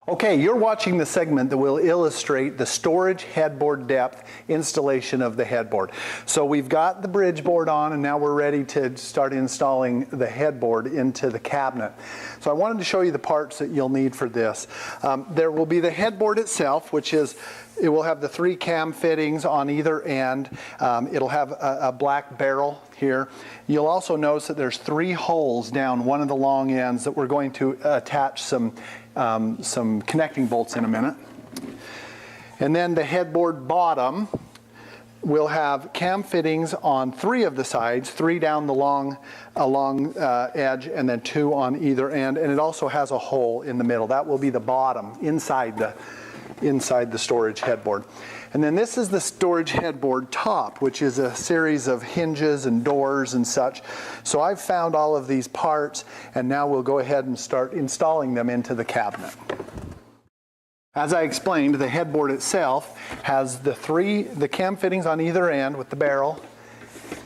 Okay, you're watching the segment that will illustrate the storage headboard depth installation of the headboard. So we've got the bridge board on and now we're ready to start installing the headboard into the cabinet. So I wanted to show you the parts that you'll need for this. There will be the headboard itself, which is, it will have the 3 cam fittings on either end. It'll have a black barrel here. You'll also notice that there's 3 holes down one of the long ends that we're going to attach some connecting bolts in a minute. And then the headboard bottom will have cam fittings on 3 of the sides, 3 down the long edge and then 2 on either end, and it also has a hole in the middle. That will be the bottom inside the storage headboard. And then this is the storage headboard top, which is a series of hinges and doors and such. So I've found all of these parts and now we'll go ahead and start installing them into the cabinet. As I explained, the headboard itself has the cam fittings on either end with the barrel,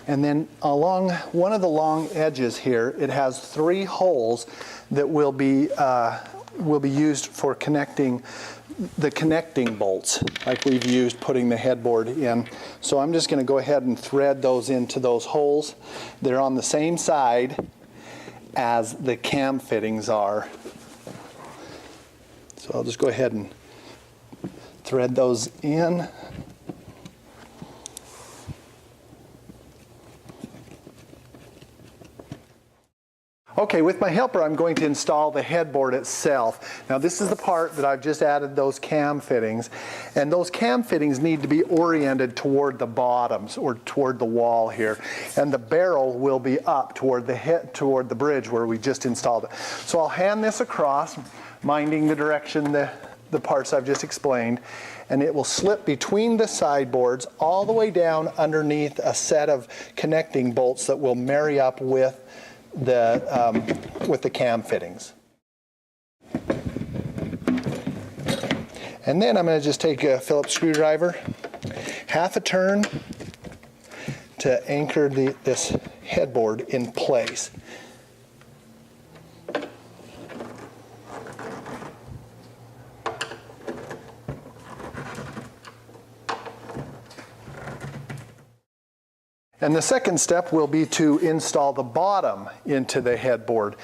and then along one of the long edges here it has 3 holes that will be used for connecting the connecting bolts like we've used putting the headboard in. So I'm just going to go ahead and thread those into those holes. They're on the same side as the cam fittings are. So I'll just go ahead and thread those in. Okay, with my helper I'm going to install the headboard itself. Now this is the part that I've just added those cam fittings, and those cam fittings need to be oriented toward the bottoms or toward the wall here, and the barrel will be up toward the bridge where we just installed it. So I'll hand this across, minding the direction the parts I've just explained, and it will slip between the sideboards all the way down underneath a set of connecting bolts that will marry up with the cam fittings. And then I'm going to just take a Phillips screwdriver, half a turn to anchor this headboard in place. And the second step will be to install the bottom into the headboard.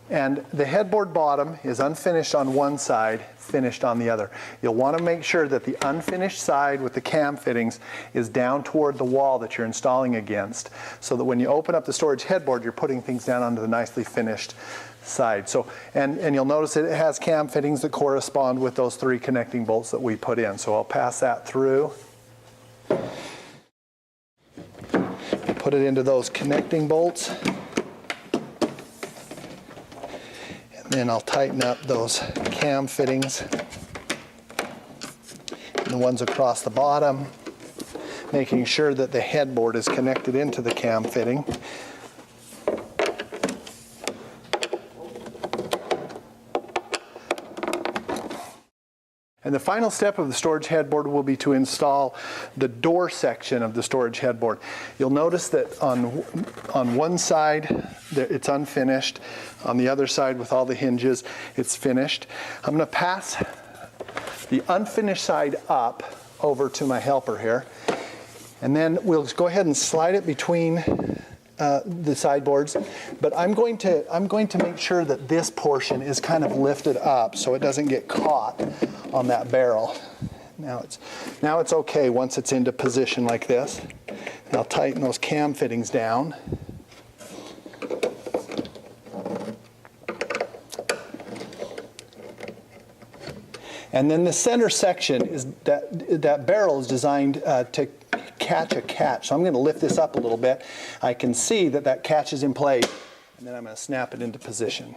And the headboard bottom is unfinished on one side, finished on the other. You'll want to make sure that the unfinished side with the cam fittings is down toward the wall that you're installing against, so that when you open up the storage headboard, you're putting things down onto the nicely finished side. So, and you'll notice that it has cam fittings that correspond with those 3 connecting bolts that we put in. So I'll pass that through. Put it into those connecting bolts, and then I'll tighten up those cam fittings and the ones across the bottom, making sure that the headboard is connected into the cam fitting. And the final step of the storage headboard will be to install the door section of the storage headboard. You'll notice that on one side it's unfinished. On the other side with all the hinges it's finished. I'm going to pass the unfinished side up over to my helper here. And then we'll go ahead and slide it between the sideboards, but I'm going to make sure that this portion is kind of lifted up so it doesn't get caught on that barrel. Now it's okay once it's into position like this. And I'll tighten those cam fittings down. And then the center section is that barrel is designed to catch a catch. So I'm going to lift this up a little bit. I can see that catch is in place, and then I'm going to snap it into position.